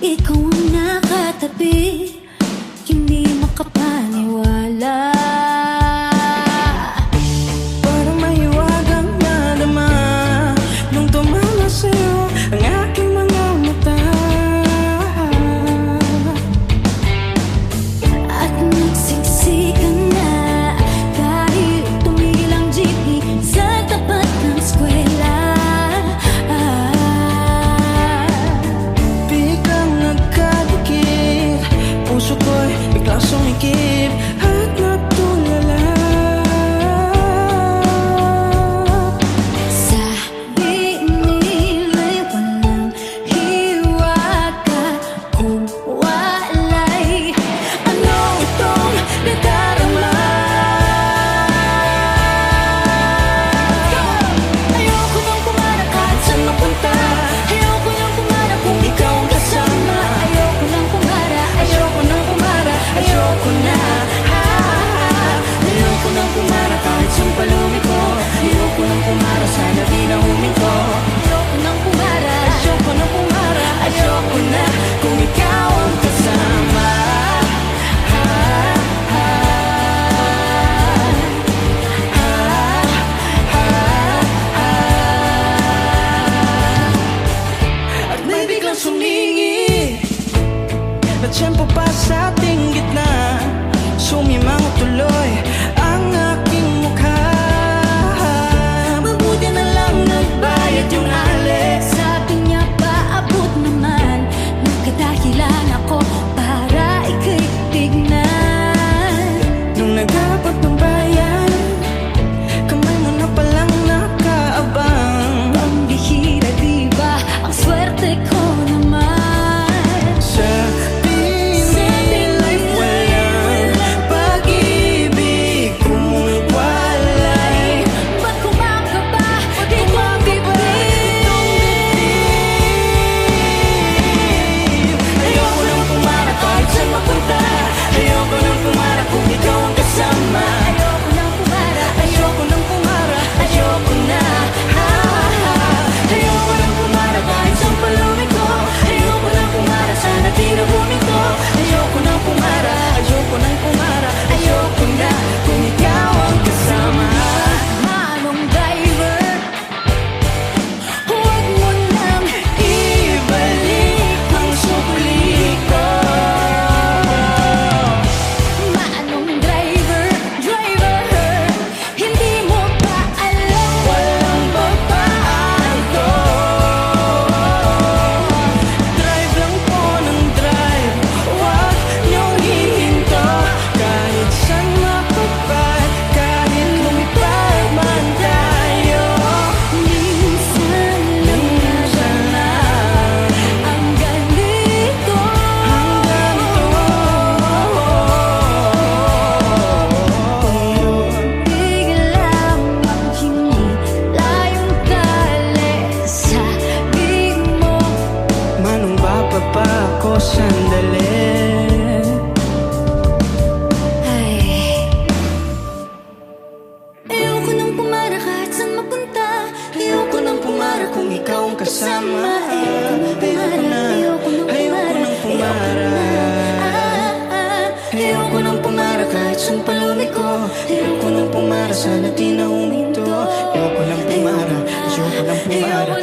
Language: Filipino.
ikaw ang nakatabi, hindi makapaniwala. Parang may hiwagang nadama nung tumama sa'yo ang aking mga mata. At nagsiksikan na dahil tumigil ang jeepney sa tapat ng eskwela. Biglang nagkadikit, puso ko'y biglang sumikip at natulala. Sabi nila'y walang hiwaga kung wala'y ano itong nadarama. Ayoko nang pumara kahit saan mapunta. Ayoko nang pumara kung ikaw ang kasama. Ayoko nang pumara, ayoko nang pumara, ayoko na. Ayoko nang pumara kahit saan palumiko. Ayoko nang pumara, sana di na huminto. Ayoko nang pumara, ayoko nang pumara, ayoko na kung ikaw ang kasama. At may biglang sumingi na tiyempo pa sa ating gitna. Sumimang tuloy ang aking mukha. Mabuti na lang nagbayad yung Alex. Sabi niya paabot naman, nagkadahilan ako para ika'y tignan. Nung nagabot ng bayan, kamay mo na palang nakaabang. Ang bihira diba, ang swerte ko naman. Sa pinila'y walang pag-ibig kung wala'y Ba't kumakaba itong bibig? ayoko nang pumara kahit saan mapunta. Ayoko nang pumara kung ikaw ang kasama. Ayoko nang pumara, Ayoko nang pumara, ayoko na. Ayoko nang pumara kahit saan palumiko. Ayoko nang pumara, sana di na huminto. Ayoko nang pumara, ayoko nang pumara, ayoko na kung ikaw ang kasama. Manong driver, huwag mo nang Ibalik ang sukli ko. Manong driver, hindi mo ba alam? Walang babago. Drive lang po ng drive, huwag niyong hihinto. Kahit saan mapapad, kahit lumipad man tayo. Minsan lang na ang ganito. Biglang maghimila yung tali sa big mo. Manong bababa ako sandali. Ay, ayoko nang pumara kahit saan mapunta. Ayoko nang pumara kung ikaw ang kasama. Ayoko na, ayoko nang pumara. Ayoko nang pumara kahit saan palumiko. Ayoko nang pumara, sana di na huminto. Ayoko nang pumara, ayoko nang pumara,